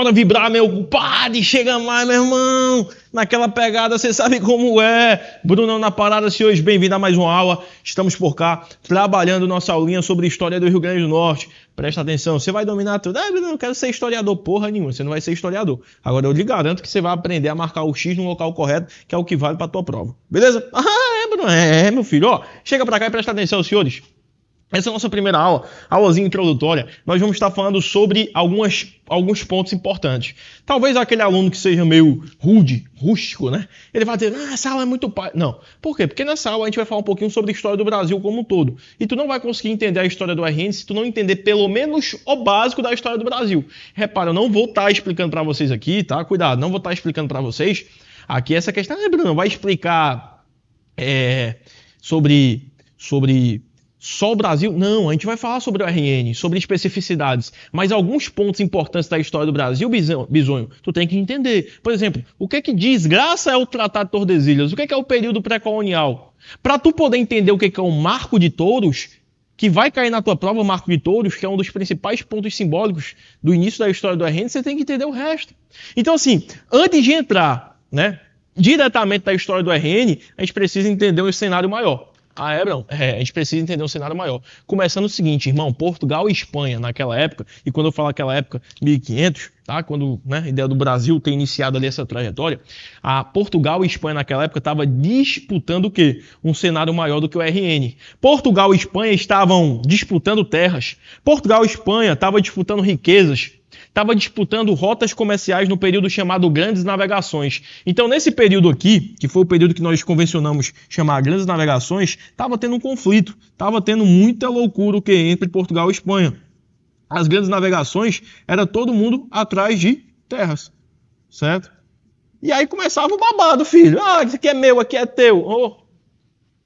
Bora vibrar, meu compadre, chega mais, meu irmão, naquela pegada, você sabe como é. Brunão na parada, senhores, bem-vindo a mais uma aula. Estamos por cá, trabalhando nossa aulinha sobre história do Rio Grande do Norte. Presta atenção, você vai dominar tudo. Ah, Bruno, não quero ser historiador, porra nenhuma, você não vai ser historiador. Agora eu lhe garanto que você vai aprender a marcar o X no local correto, que é o que vale pra tua prova. Beleza? Ah, Bruno, meu filho, ó, chega pra cá e presta atenção, senhores. Essa é a nossa primeira aula, aulazinha introdutória. Nós vamos estar falando sobre alguns pontos importantes. Talvez aquele aluno que seja meio rústico, né? Ele vai dizer, essa aula é muito pai. Não. Por quê? Porque nessa aula a gente vai falar um pouquinho sobre a história do Brasil como um todo. E tu não vai conseguir entender a história do RN se tu não entender pelo menos o básico da história do Brasil. Repara, eu não vou estar explicando para vocês aqui, tá? Cuidado, não vou estar explicando para vocês aqui essa questão. Bruno, vai explicar sobre só o Brasil? Não, a gente vai falar sobre o RN, sobre especificidades, mas alguns pontos importantes da história do Brasil, Bisonho, tu tem que entender. Por exemplo, o que desgraça é o Tratado de Tordesilhas? O que é o período pré-colonial? Para tu poder entender o que é o Marco de Touros, que vai cair na tua prova, o Marco de Touros, que é um dos principais pontos simbólicos do início da história do RN, você tem que entender o resto. Então, assim, antes de entrar, né, diretamente da história do RN, a gente precisa entender um cenário maior. Bruno? A gente precisa entender um cenário maior. Começando o seguinte, irmão, Portugal e Espanha naquela época, e quando eu falo aquela época, 1500, tá? Quando, né, a ideia do Brasil ter iniciado ali essa trajetória, a Portugal e Espanha naquela época estavam disputando o quê? Um cenário maior do que o RN. Portugal e Espanha estavam disputando terras. Portugal e Espanha estavam disputando riquezas. Estava disputando rotas comerciais no período chamado Grandes Navegações. Então, nesse período aqui, que foi o período que nós convencionamos chamar Grandes Navegações, estava tendo um conflito, estava tendo muita loucura entre Portugal e Espanha. As Grandes Navegações era todo mundo atrás de terras, certo? E aí começava o babado, filho. Isso aqui é meu, aqui é teu.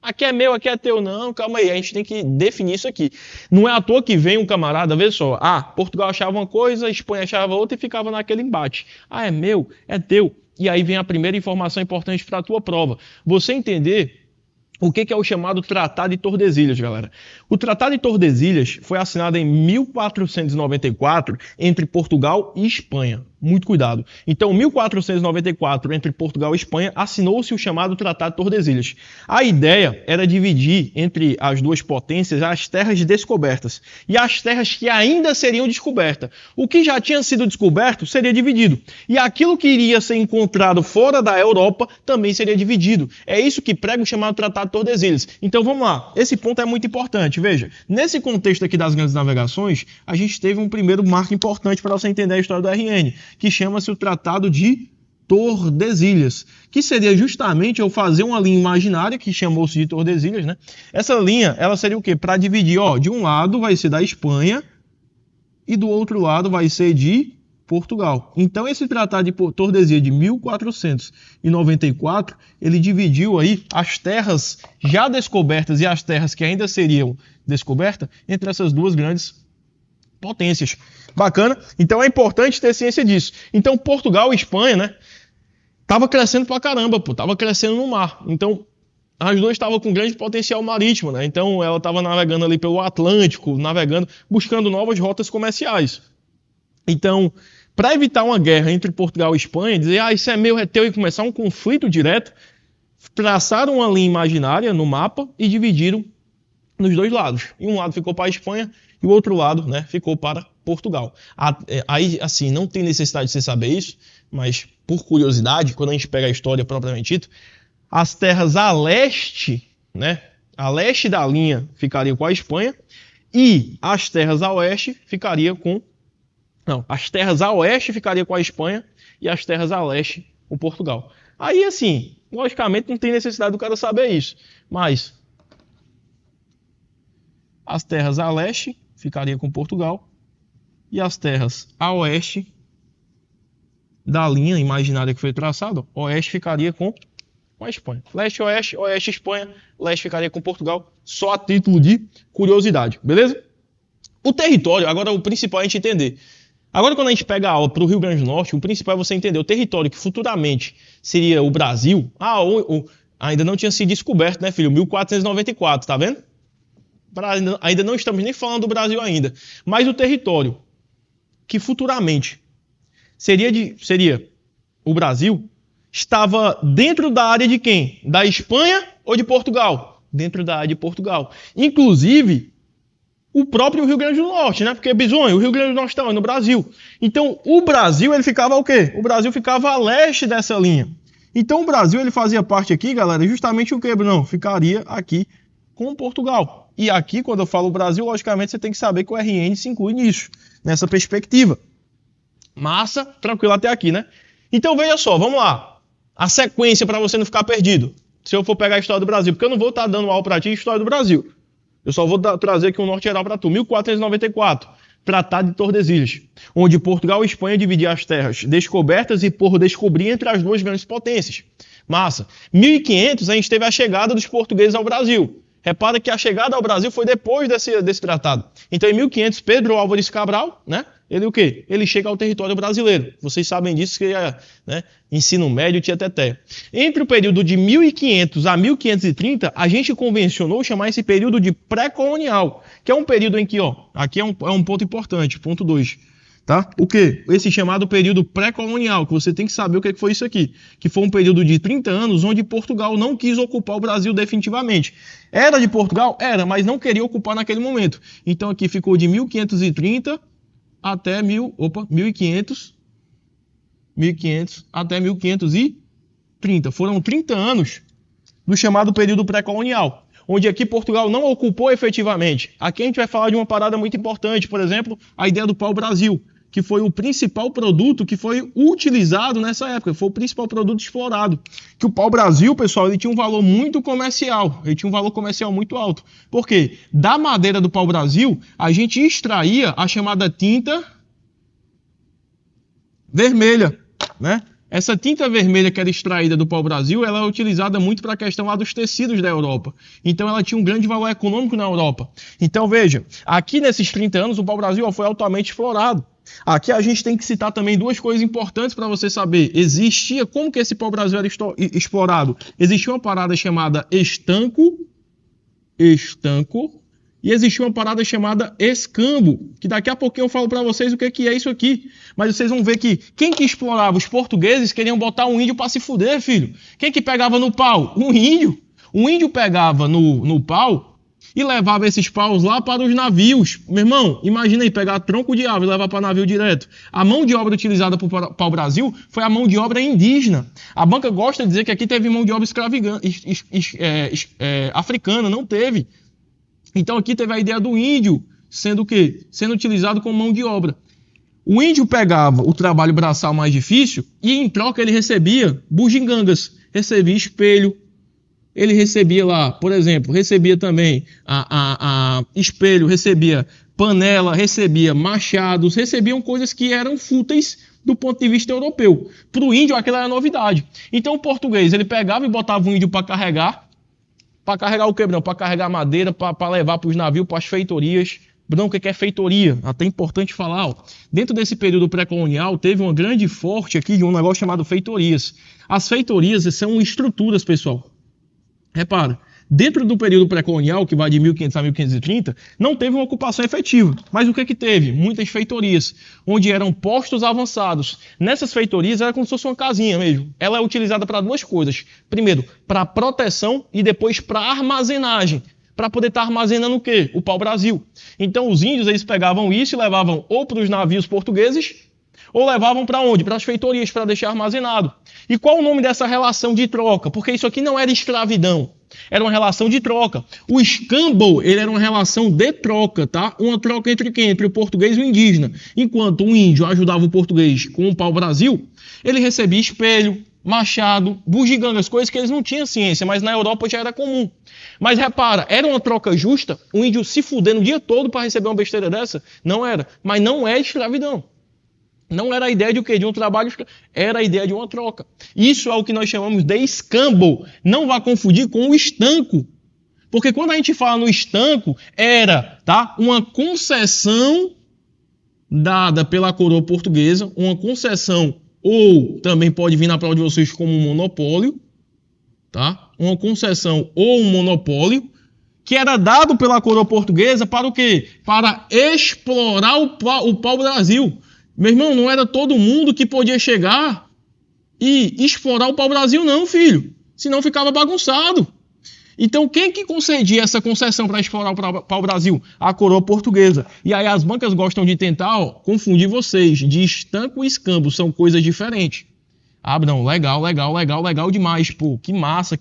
Aqui é meu, aqui é teu. Não, calma aí, a gente tem que definir isso aqui. Não é à toa que vem um camarada, vê só. Portugal achava uma coisa, Espanha achava outra e ficava naquele embate. É meu, é teu. E aí vem a primeira informação importante para a tua prova. Você entender o que é o chamado Tratado de Tordesilhas, galera. O Tratado de Tordesilhas foi assinado em 1494 entre Portugal e Espanha. Muito cuidado. Então, em 1494, entre Portugal e Espanha, assinou-se o chamado Tratado de Tordesilhas. A ideia era dividir entre as duas potências as terras descobertas e as terras que ainda seriam descobertas. O que já tinha sido descoberto seria dividido. E aquilo que iria ser encontrado fora da Europa também seria dividido. É isso que prega o chamado Tratado de Tordesilhas. Então, vamos lá. Esse ponto é muito importante. Veja, nesse contexto aqui das grandes navegações, a gente teve um primeiro marco importante para você entender a história do RN, que chama-se o Tratado de Tordesilhas, que seria justamente eu fazer uma linha imaginária que chamou-se de Tordesilhas, né? Essa linha, ela seria o quê? Para dividir, de um lado vai ser da Espanha e do outro lado vai ser de Portugal. Então esse Tratado de Tordesilhas de 1494, ele dividiu aí as terras já descobertas e as terras que ainda seriam descobertas entre essas duas grandes potências. Bacana? Então é importante ter ciência disso. Então Portugal e Espanha, né, tava crescendo pra caramba, tava crescendo no mar. Então as duas estavam com grande potencial marítimo, né? Então ela estava navegando ali pelo Atlântico, buscando novas rotas comerciais. Então, para evitar uma guerra entre Portugal e Espanha, dizer, isso é meu, é teu, e começar um conflito direto, traçaram uma linha imaginária no mapa e dividiram nos dois lados. E um lado ficou para a Espanha e o outro lado, né, ficou para Portugal. Aí, assim, não tem necessidade de você saber isso, mas por curiosidade, quando a gente pega a história propriamente dita, as terras a leste, né, a leste da linha ficariam com a Espanha e as terras a oeste ficariam com... Não, as terras a oeste ficariam com a Espanha e as terras a leste com Portugal. Aí, assim, logicamente não tem necessidade do cara saber isso, mas as terras a leste ficariam com Portugal e as terras a oeste da linha imaginária que foi traçada, oeste ficaria com a Espanha. Leste, oeste, oeste, Espanha, leste ficaria com Portugal, só a título de curiosidade, beleza? O território, agora o principal é a gente entender. Agora quando a gente pega a aula para o Rio Grande do Norte, o principal é você entender o território que futuramente seria o Brasil. Ainda não tinha sido descoberto, né, filho? 1494, tá vendo? Ainda não estamos nem falando do Brasil ainda. Mas o território que futuramente seria o Brasil estava dentro da área de quem? Da Espanha ou de Portugal? Dentro da área de Portugal. Inclusive, o próprio Rio Grande do Norte, né? Porque, Bisonho, o Rio Grande do Norte está no Brasil. Então, o Brasil, ele ficava o quê? O Brasil ficava a leste dessa linha. Então, o Brasil, ele fazia parte aqui, galera, justamente o quê, Bruno? Ficaria aqui com Portugal. E aqui, quando eu falo Brasil, logicamente, você tem que saber que o RN se inclui nisso, nessa perspectiva. Massa, tranquilo até aqui, né? Então, veja só, vamos lá. A sequência para você não ficar perdido. Se eu for pegar a história do Brasil, porque eu não vou estar dando aula para ti história do Brasil. Eu só vou trazer aqui um norte geral para tu. 1494, Tratado de Tordesilhas, onde Portugal e Espanha dividiam as terras descobertas e por descobrir entre as duas grandes potências. Massa. 1500, a gente teve a chegada dos portugueses ao Brasil. Repara que a chegada ao Brasil foi depois desse tratado. Então, em 1500, Pedro Álvares Cabral, né? Ele o quê? Ele chega ao território brasileiro. Vocês sabem disso, que é, né, ensino médio, tieteté. Entre o período de 1500 a 1530, a gente convencionou chamar esse período de pré-colonial, que é um período em que, ó, aqui é um ponto importante, ponto 2. Tá? O quê? Esse chamado período pré-colonial, que você tem que saber o que foi isso aqui. Que foi um período de 30 anos onde Portugal não quis ocupar o Brasil definitivamente. Era de Portugal? Era, mas não queria ocupar naquele momento. Então aqui ficou de 1530 até 1500 até 1530. Foram 30 anos do chamado período pré-colonial, onde aqui Portugal não ocupou efetivamente. Aqui a gente vai falar de uma parada muito importante, por exemplo, a ideia do pau-brasil, que foi o principal produto que foi utilizado nessa época, foi o principal produto explorado. Que o pau-brasil, pessoal, ele tinha um valor muito comercial, ele tinha um valor comercial muito alto. Por quê? Da madeira do pau-brasil, a gente extraía a chamada tinta vermelha, né? Essa tinta vermelha que era extraída do pau-brasil, ela é utilizada muito para a questão lá dos tecidos da Europa. Então ela tinha um grande valor econômico na Europa. Então veja, aqui nesses 30 anos o pau-brasil foi altamente explorado. Aqui a gente tem que citar também duas coisas importantes para você saber. Como que esse pau-brasil era explorado? Existia uma parada chamada estanco, e existia uma parada chamada escambo, que daqui a pouquinho eu falo para vocês o que é isso aqui. Mas vocês vão ver que quem que explorava? Os portugueses queriam botar um índio para se fuder, filho. Quem que pegava no pau? Um índio. O índio pegava no pau e levava esses paus lá para os navios. Meu irmão, imagina aí, pegar tronco de árvore e levar para navio direto. A mão de obra utilizada para o Brasil foi a mão de obra indígena. A banca gosta de dizer que aqui teve mão de obra africana, não teve. Então aqui teve a ideia do índio sendo o quê? Sendo utilizado como mão de obra. O índio pegava o trabalho braçal mais difícil e em troca ele recebia bugigangas, recebia espelho. Ele recebia lá, por exemplo, recebia também espelho, recebia panela, recebia machados, recebiam coisas que eram fúteis do ponto de vista europeu. Para o índio aquela era novidade. Então o português, ele pegava e botava o índio para carregar o que, Brão? Para carregar madeira, para levar para os navios, para as feitorias. Brão, o que é feitoria? Até importante falar, ó. Dentro desse período pré-colonial, teve uma grande forte aqui de um negócio chamado feitorias. As feitorias são estruturas, pessoal. Repara, dentro do período pré-colonial, que vai de 1500 a 1530, não teve uma ocupação efetiva. Mas o que teve? Muitas feitorias, onde eram postos avançados. Nessas feitorias era como se fosse uma casinha mesmo. Ela é utilizada para duas coisas. Primeiro, para proteção e depois para armazenagem. Para poder estar armazenando o quê? O pau-brasil. Então os índios, eles pegavam isso e levavam ou para os navios portugueses, ou levavam para onde? Para as feitorias, para deixar armazenado. E qual o nome dessa relação de troca? Porque isso aqui não era escravidão, era uma relação de troca. O escambo, ele era uma relação de troca, tá? Uma troca entre quem? Entre o português e o indígena. Enquanto o índio ajudava o português com o pau-brasil, ele recebia espelho, machado, bugigangas, coisas que eles não tinham ciência, mas na Europa já era comum. Mas repara, era uma troca justa? O índio se fudendo o dia todo para receber uma besteira dessa? Não era. Mas não é escravidão. Não era a ideia de o quê? De um trabalho, era a ideia de uma troca. Isso é o que nós chamamos de escambo. Não vá confundir com o estanco. Porque quando a gente fala no estanco, era, tá, uma concessão dada pela coroa portuguesa, uma concessão, ou também pode vir na prova de vocês como um monopólio, tá? Uma concessão ou um monopólio, que era dado pela coroa portuguesa para o quê? Para explorar o pau-brasil. Meu irmão, não era todo mundo que podia chegar e explorar o pau-brasil não, filho. Senão ficava bagunçado. Então, quem que concedia essa concessão para explorar o pau-brasil? A coroa portuguesa. E aí as bancas gostam de tentar confundir vocês. De estanco e escambo são coisas diferentes. Não, legal demais. Pô, que massa.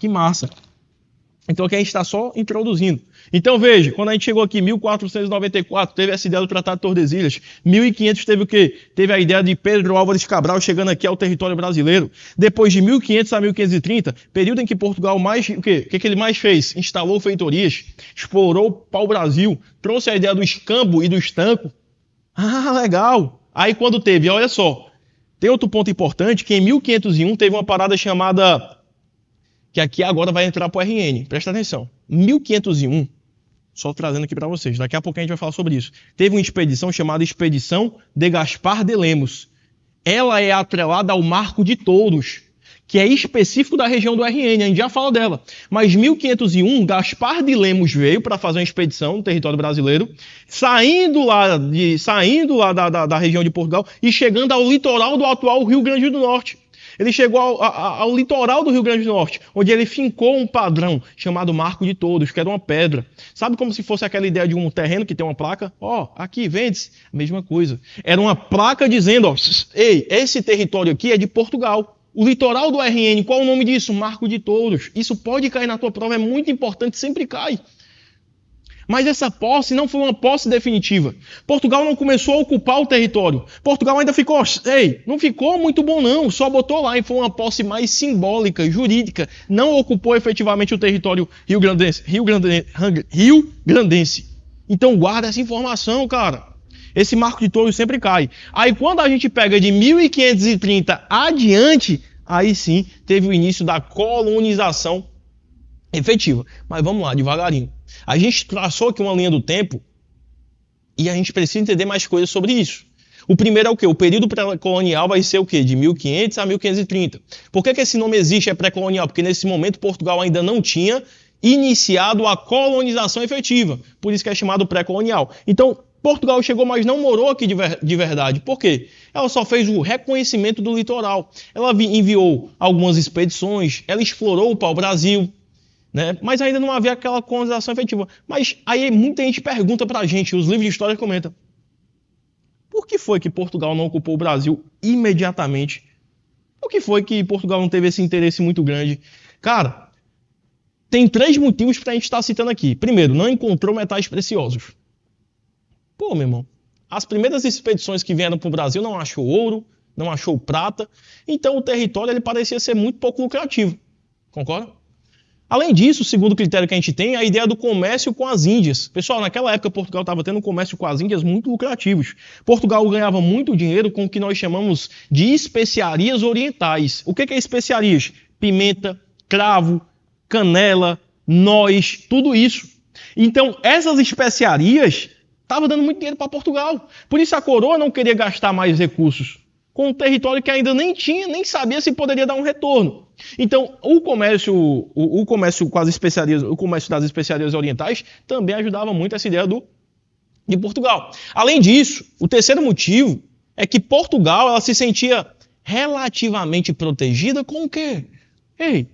Então aqui a gente está só introduzindo. Então veja, quando a gente chegou aqui em 1494, teve essa ideia do Tratado de Tordesilhas. 1500 teve o quê? Teve a ideia de Pedro Álvares Cabral chegando aqui ao território brasileiro. Depois de 1500 a 1530, período em que Portugal o que ele mais fez? Instalou feitorias, explorou o pau-brasil, trouxe a ideia do escambo e do estanco. Legal. Aí quando teve, olha só, tem outro ponto importante, que em 1501 teve uma parada chamada... que aqui agora vai entrar para o RN. Presta atenção. 1501, só trazendo aqui para vocês, daqui a pouco a gente vai falar sobre isso. Teve uma expedição chamada Expedição de Gaspar de Lemos. Ela é atrelada ao Marco de Touros, que é específico da região do RN, a gente já fala dela. Mas 1501, Gaspar de Lemos veio para fazer uma expedição no território brasileiro, saindo lá da região de Portugal e chegando ao litoral do atual Rio Grande do Norte. Ele chegou ao litoral do Rio Grande do Norte, onde ele fincou um padrão chamado Marco de Touros, que era uma pedra. Sabe como se fosse aquela ideia de um terreno que tem uma placa? Aqui, vende-se. Mesma coisa. Era uma placa dizendo, ei, esse território aqui é de Portugal. O litoral do RN, qual é o nome disso? Marco de Touros. Isso pode cair na tua prova, é muito importante, sempre cai. Mas essa posse não foi uma posse definitiva. Portugal não começou a ocupar o território. Portugal ainda ficou, não ficou muito bom não, só botou lá e foi uma posse mais simbólica, jurídica. Não ocupou efetivamente o território rio-grandense. Então guarda essa informação, cara. Esse Marco de Touros sempre cai. Aí quando a gente pega de 1530 adiante, aí sim teve o início da colonização efetiva. Mas vamos lá, devagarinho. A gente traçou aqui uma linha do tempo e a gente precisa entender mais coisas sobre isso. O primeiro é o quê? O período pré-colonial vai ser o quê? De 1500 a 1530. Por que esse nome existe, é pré-colonial? Porque nesse momento Portugal ainda não tinha iniciado a colonização efetiva. Por isso que é chamado pré-colonial. Então, Portugal chegou, mas não morou aqui de verdade. Por quê? Ela só fez o reconhecimento do litoral. Ela enviou algumas expedições, ela explorou o pau-brasil, né? Mas ainda não havia aquela colonização efetiva. Mas aí muita gente pergunta pra gente, os livros de história comentam, por que foi que Portugal não ocupou o Brasil imediatamente? Por que foi que Portugal não teve esse interesse muito grande? Cara, tem 3 motivos pra gente estar citando aqui. Primeiro, não encontrou metais preciosos. Pô, meu irmão, as primeiras expedições que vieram para o Brasil não achou ouro, não achou prata, então o território ele parecia ser muito pouco lucrativo. Concorda? Além disso, segundo o critério que a gente tem, a ideia do comércio com as Índias. Pessoal, naquela época Portugal estava tendo um comércio com as Índias muito lucrativos. Portugal ganhava muito dinheiro com o que nós chamamos de especiarias orientais. O que é especiarias? Pimenta, cravo, canela, noz, tudo isso. Então, essas especiarias estavam dando muito dinheiro para Portugal. Por isso a coroa não queria gastar mais recursos com um território que ainda nem tinha, nem sabia se poderia dar um retorno. Então, o comércio com as especiarias, o comércio das especiarias orientais também ajudava muito essa ideia de Portugal. Além disso, o terceiro motivo é que Portugal ela se sentia relativamente protegida com o quê? Ei,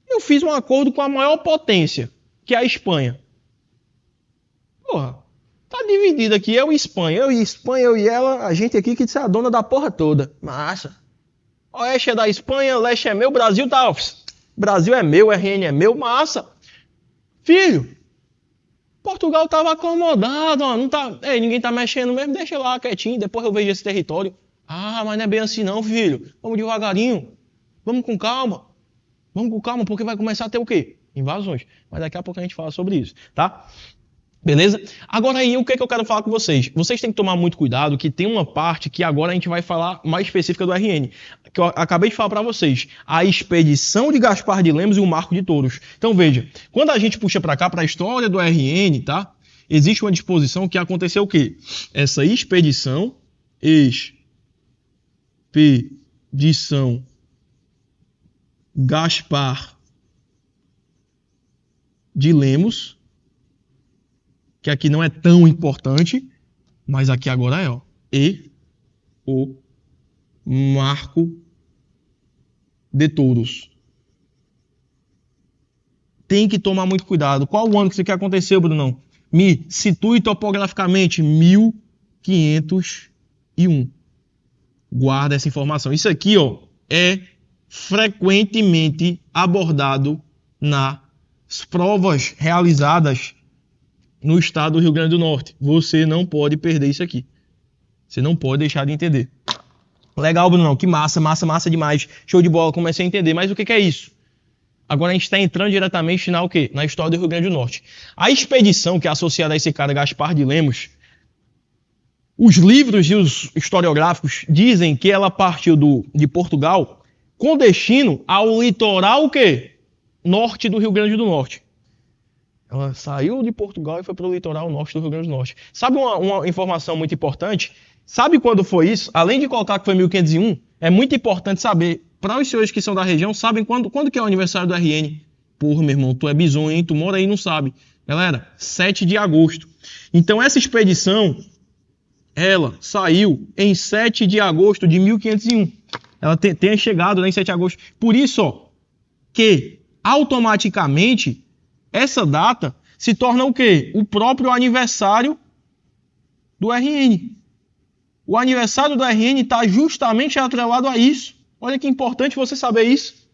eu fiz um acordo com a maior potência, que é a Espanha. Porra, tá dividido aqui, eu e Espanha, eu e ela, a gente aqui que é a dona da porra toda. Massa. Oeste é da Espanha, leste é meu, Brasil tá... Brasil é meu, RN é meu, massa. Filho, Portugal tava acomodado, ó, não tá... Ei, ninguém tá mexendo mesmo, deixa lá quietinho, depois eu vejo esse território. Mas não é bem assim não, filho. Vamos devagarinho, vamos com calma, porque vai começar a ter o quê? Invasões. Mas daqui a pouco a gente fala sobre isso, tá? Beleza? Agora aí, o que eu quero falar com vocês? Vocês têm que tomar muito cuidado, que tem uma parte que agora a gente vai falar mais específica do RN, que eu acabei de falar para vocês. A expedição de Gaspar de Lemos e o Marco de Touros. Então veja, quando a gente puxa para cá, para a história do RN, tá? Existe uma disposição que aconteceu o quê? Essa expedição Gaspar de Lemos, que aqui não é tão importante, mas aqui agora é, ó. o Marco de Touros. Tem que tomar muito cuidado. Qual o ano que isso aqui aconteceu, Brunão? Me situe topograficamente 1501. Guarda essa informação. Isso aqui, ó, é frequentemente abordado nas provas realizadas no estado do Rio Grande do Norte. Você não pode perder isso aqui. Você não pode deixar de entender. Legal, Brunão. Que massa, massa, massa demais. Show de bola. Comecei a entender. Mas o que é isso? Agora a gente está entrando diretamente na o quê? Na história do Rio Grande do Norte. A expedição que é associada a esse cara, Gaspar de Lemos, os livros e os historiográficos dizem que ela partiu de Portugal com destino ao litoral o quê? Norte do Rio Grande do Norte. Ela saiu de Portugal e foi para o litoral norte do Rio Grande do Norte. Sabe uma informação muito importante? Sabe quando foi isso? Além de colocar que foi 1501, é muito importante saber, para os senhores que são da região, sabem quando que é o aniversário do RN? Porra, meu irmão, tu é bizonho, hein? Tu mora aí e não sabe. Galera, 7 de agosto. Então essa expedição, ela saiu em 7 de agosto de 1501. Ela tem chegado, né, em 7 de agosto. Por isso, ó, que automaticamente essa data se torna o quê? O próprio aniversário do RN. O aniversário do RN está justamente atrelado a isso. Olha que importante você saber isso.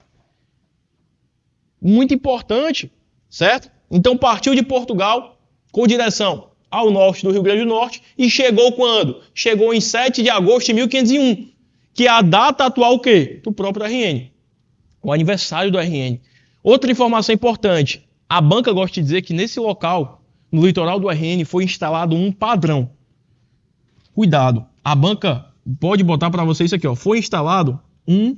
Muito importante, certo? Então partiu de Portugal com direção ao norte do Rio Grande do Norte e chegou quando? Chegou em 7 de agosto de 1501, que é a data atual o quê? Do próprio RN. O aniversário do RN. Outra informação importante. A banca gosta de dizer que nesse local, no litoral do RN, foi instalado um padrão. Cuidado. A banca pode botar para vocês isso aqui, ó. Foi instalado um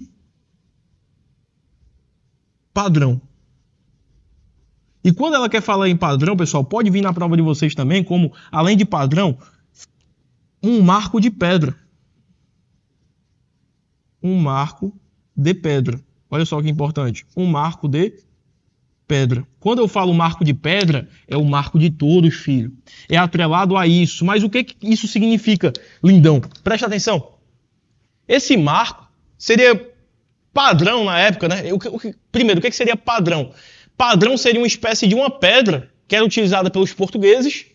padrão. E quando ela quer falar em padrão, pessoal, pode vir na prova de vocês também, como, além de padrão, um marco de pedra. Um marco de pedra. Olha só que importante. Um marco de pedra. Quando eu falo marco de pedra, é o marco de touros, filho. É atrelado a isso. Mas o que isso significa, lindão? Presta atenção. Esse marco seria padrão na época, né? Primeiro, o que seria padrão? Padrão seria uma espécie de uma pedra que era utilizada pelos portugueses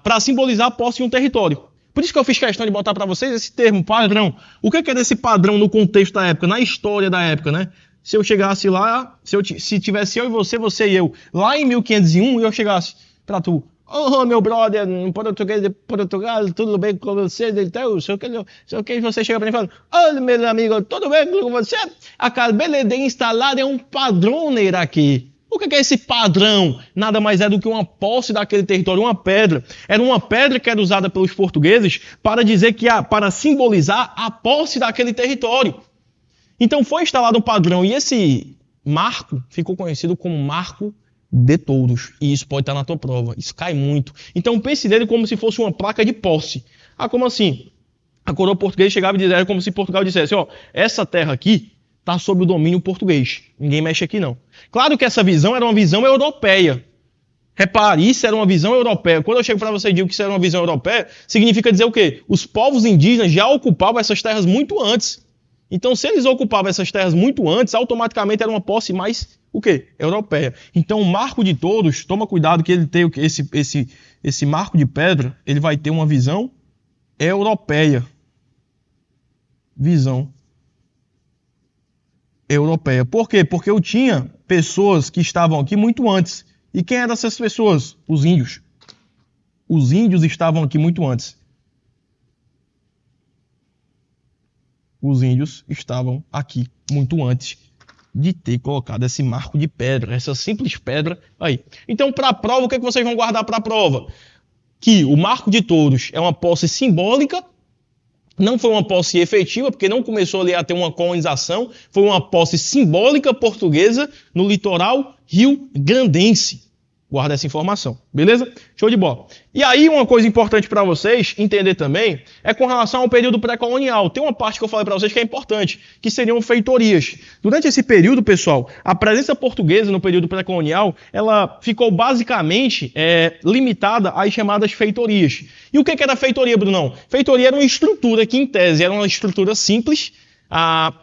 para simbolizar a posse de um território. Por isso que eu fiz questão de botar para vocês esse termo, padrão. O que era esse padrão no contexto da época, na história da época, né? Se eu chegasse lá, se tivesse eu e você e eu, lá em 1501, e eu chegasse para tu, meu brother, Portugal, tudo bem com você? Então, sei o que você chega para mim e fala, olha, meu amigo, tudo bem com você? Acabei de instalar um padrão aqui. O que é esse padrão? Nada mais é do que uma posse daquele território, uma pedra. Era uma pedra que era usada pelos portugueses para dizer que para simbolizar a posse daquele território. Então foi instalado um padrão e esse marco ficou conhecido como Marco de Touros. E isso pode estar na tua prova. Isso cai muito. Então pense nele como se fosse uma placa de posse. Como assim? A coroa portuguesa chegava e dizia como se Portugal dissesse, ó, essa terra aqui está sob o domínio português. Ninguém mexe aqui não. Claro que essa visão era uma visão europeia. Repare, isso era uma visão europeia. Quando eu chego para você e digo que isso era uma visão europeia, significa dizer o quê? Os povos indígenas já ocupavam essas terras muito antes. Então, se eles ocupavam essas terras muito antes, automaticamente era uma posse mais, o quê? Europeia. Então, o Marco de Touros, toma cuidado que ele tem esse marco de pedra, ele vai ter uma visão europeia. Visão europeia. Por quê? Porque eu tinha pessoas que estavam aqui muito antes. E quem eram essas pessoas? Os índios. Os índios estavam aqui muito antes. Os índios estavam aqui muito antes de ter colocado esse marco de pedra, essa simples pedra aí. Então, para a prova, o que vocês vão guardar para a prova? Que o Marco de Touros é uma posse simbólica, não foi uma posse efetiva, porque não começou ali a ter uma colonização, foi uma posse simbólica portuguesa no litoral rio-grandense. Guarda essa informação, beleza? Show de bola. E aí, uma coisa importante para vocês entender também é com relação ao período pré-colonial. Tem uma parte que eu falei para vocês que é importante, que seriam feitorias. Durante esse período, pessoal, a presença portuguesa no período pré-colonial, ela ficou basicamente limitada às chamadas feitorias. E o que era feitoria, Brunão? Feitoria era uma estrutura que, em tese, era uma estrutura simples,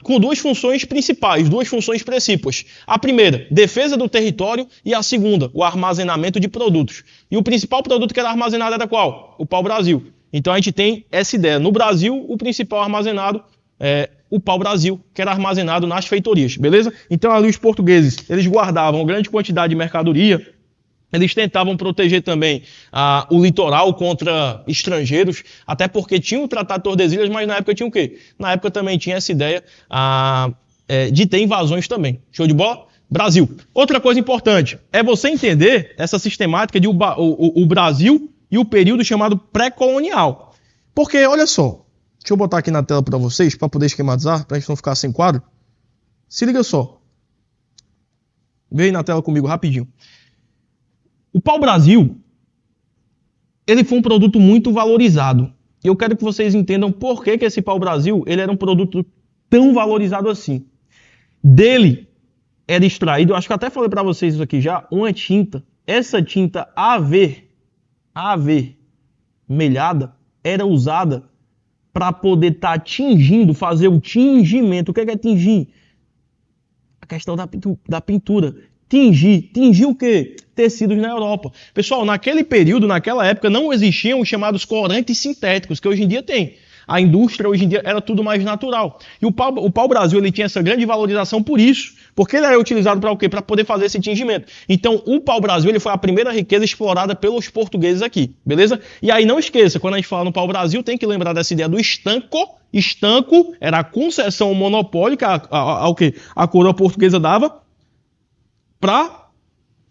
com duas funções principais, duas funções principais. A primeira, defesa do território, e a segunda, o armazenamento de produtos. E o principal produto que era armazenado era qual? O pau-brasil. Então a gente tem essa ideia. No Brasil, o principal armazenado é o pau-brasil, que era armazenado nas feitorias, beleza? Então ali os portugueses, eles guardavam grande quantidade de mercadoria. Eles tentavam proteger também o litoral contra estrangeiros, até porque tinha o Tratado de Tordesilhas, mas na época tinha o quê? Na época também tinha essa ideia de ter invasões também. Show de bola? Brasil. Outra coisa importante é você entender essa sistemática de o Brasil e o período chamado pré-colonial. Porque, olha só, deixa eu botar aqui na tela para vocês, para poder esquematizar, para a gente não ficar sem quadro. Se liga só. Vem aí na tela comigo rapidinho. O pau-brasil, ele foi um produto muito valorizado. E eu quero que vocês entendam por que esse pau-brasil ele era um produto tão valorizado assim. Dele era extraído, eu acho que até falei para vocês isso aqui já, uma tinta. Essa tinta avermelhada era usada para poder estar tingindo, fazer o tingimento. O que é tingir? A questão da pintura. Tingir o quê? Tecidos na Europa. Pessoal, naquele período, naquela época, não existiam os chamados corantes sintéticos, que hoje em dia tem. A indústria, hoje em dia, era tudo mais natural. E o pau-brasil, ele tinha essa grande valorização por isso. Porque ele era utilizado para o quê? Para poder fazer esse tingimento. Então, o pau-brasil, ele foi a primeira riqueza explorada pelos portugueses aqui, beleza? E aí, não esqueça, quando a gente fala no pau-brasil, tem que lembrar dessa ideia do estanco. Estanco era a concessão monopólica ao que a coroa portuguesa dava para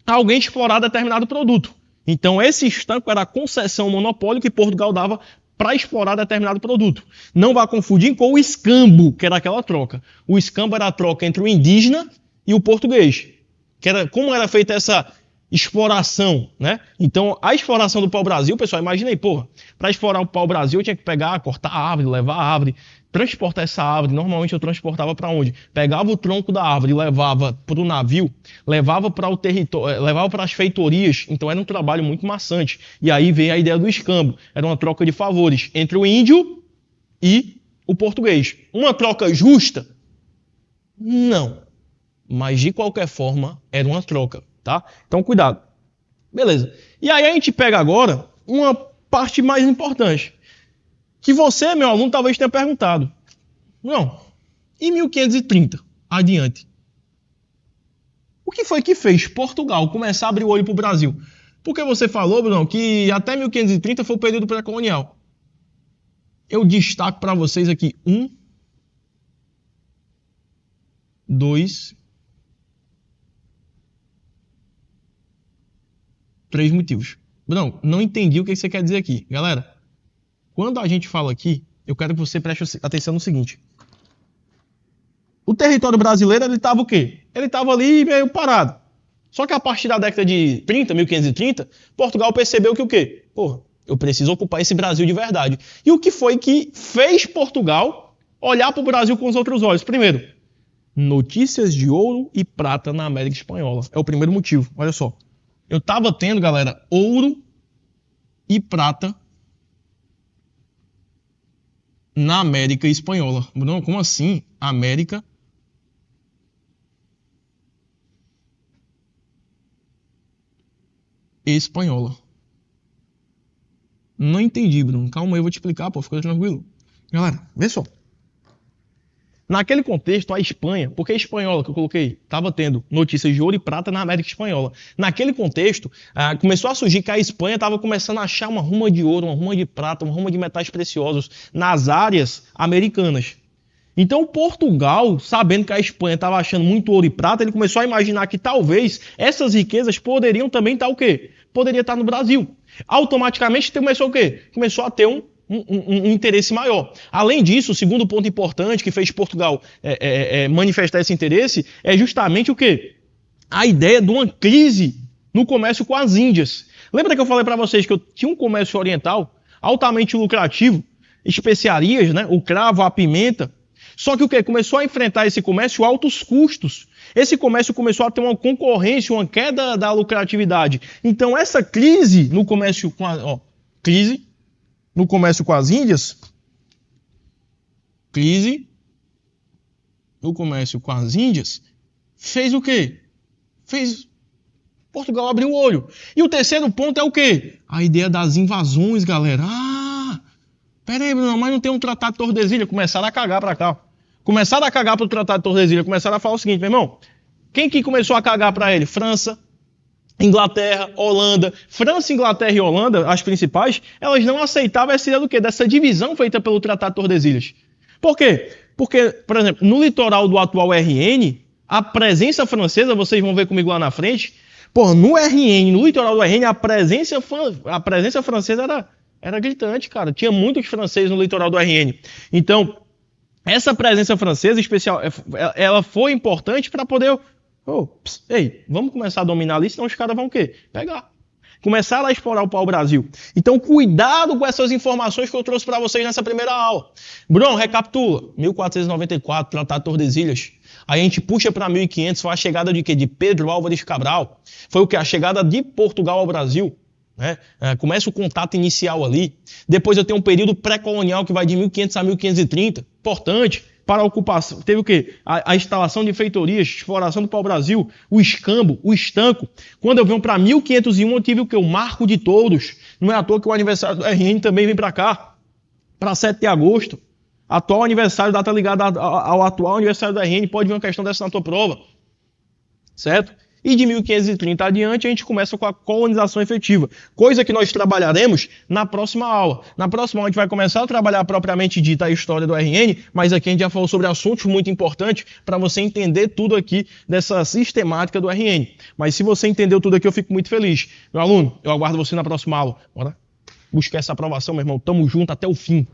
alguém explorar determinado produto. Então, esse estanco era a concessão monopólio que Portugal dava para explorar determinado produto. Não vá confundir com o escambo, que era aquela troca. O escambo era a troca entre o indígena e o português. Como era feita essa exploração, né? Então, a exploração do pau-brasil, pessoal, imagina aí, para explorar o pau-brasil eu tinha que pegar, cortar a árvore, levar a árvore, transportar essa árvore. Normalmente eu transportava para onde? Pegava o tronco da árvore, levava para o navio, levava para o território, levava para as feitorias. Então era um trabalho muito maçante. E aí veio a ideia do escambo. Era uma troca de favores entre o índio e o português. Uma troca justa? Não. Mas de qualquer forma era uma troca, tá? Então cuidado. Beleza. E aí a gente pega agora uma parte mais importante. Que você, meu aluno, talvez tenha perguntado. Não, em 1530, adiante, o que foi que fez Portugal começar a abrir o olho para o Brasil? Porque você falou, Bruno, que até 1530 foi o período pré-colonial. Eu destaco para vocês aqui 1, 2, 3 motivos. Bruno, não entendi o que você quer dizer aqui. Galera, quando a gente fala aqui, eu quero que você preste atenção no seguinte. O território brasileiro, ele estava o quê? Ele estava ali meio parado. Só que a partir da década de 30, 1530, Portugal percebeu que o quê? Eu preciso ocupar esse Brasil de verdade. E o que foi que fez Portugal olhar para o Brasil com os outros olhos? Primeiro, notícias de ouro e prata na América Espanhola. É o primeiro motivo, olha só. Eu estava tendo, galera, ouro e prata na América Espanhola. Não, como assim? América Espanhola. Não entendi, Bruno. Calma aí, eu vou te explicar, fica tranquilo. Galera, vê só. Naquele contexto, a Espanha, porque a espanhola que eu coloquei, estava tendo notícias de ouro e prata na América Espanhola. Naquele contexto, começou a surgir que a Espanha estava começando a achar uma ruma de ouro, uma ruma de prata, uma ruma de metais preciosos nas áreas americanas. Então, Portugal, sabendo que a Espanha estava achando muito ouro e prata, ele começou a imaginar que talvez essas riquezas poderiam também estar o quê? Poderia estar no Brasil. Automaticamente começou o quê? Começou a ter um interesse maior. Além disso, o segundo ponto importante que fez Portugal manifestar esse interesse é justamente o quê? A ideia de uma crise no comércio com as Índias. Lembra que eu falei para vocês que eu tinha um comércio oriental altamente lucrativo, especiarias, né? O cravo, a pimenta. Só que o quê? Começou a enfrentar esse comércio altos custos. Esse comércio começou a ter uma concorrência, uma queda da lucratividade. Então essa crise no comércio com crise no comércio com as Índias, crise no comércio com as Índias, fez o quê? Fez Portugal abrir o olho. E o terceiro ponto é o quê? A ideia das invasões, galera. Peraí, Bruno, mas não tem um Tratado de Tordesilhas. Começaram a cagar pra cá. Começaram a cagar pro Tratado de Tordesilhas. Começaram a falar o seguinte, meu irmão. Quem que começou a cagar pra ele? França, Inglaterra, Holanda. França, Inglaterra e Holanda, as principais, elas não aceitavam essa ideia do quê? Dessa divisão feita pelo Tratado de Tordesilhas. Por quê? Porque, por exemplo, no litoral do atual RN, a presença francesa, vocês vão ver comigo lá na frente, no RN, no litoral do RN, a presença francesa era gritante, cara. Tinha muitos franceses no litoral do RN. Então, essa presença francesa especial, ela foi importante para poder... vamos começar a dominar ali, senão os caras vão o quê? Pegar. Começaram a explorar o pau-brasil. Então, cuidado com essas informações que eu trouxe para vocês nessa primeira aula. Bruno, recapitula. 1494, Tratado de Tordesilhas. Aí a gente puxa para 1500, foi a chegada de quê? De Pedro Álvares Cabral. Foi o quê? A chegada de Portugal ao Brasil. Né? Começa o contato inicial ali. Depois eu tenho um período pré-colonial que vai de 1500 a 1530. Importante. Para a ocupação, teve o quê? A instalação de feitorias, exploração do pau-brasil, o escambo, o estanco. Quando eu venho para 1501, eu tive o quê? O Marco de Touros. Não é à toa que o aniversário do RN também vem para cá, para 7 de agosto. Atual aniversário, data ligada ao atual aniversário do RN, pode vir uma questão dessa na tua prova. Certo? E de 1530 adiante, a gente começa com a colonização efetiva. Coisa que nós trabalharemos na próxima aula. Na próxima aula, a gente vai começar a trabalhar propriamente dita a história do RN, mas aqui a gente já falou sobre assuntos muito importantes para você entender tudo aqui dessa sistemática do RN. Mas se você entendeu tudo aqui, eu fico muito feliz. Meu aluno, eu aguardo você na próxima aula. Bora buscar essa aprovação, meu irmão. Tamo junto até o fim.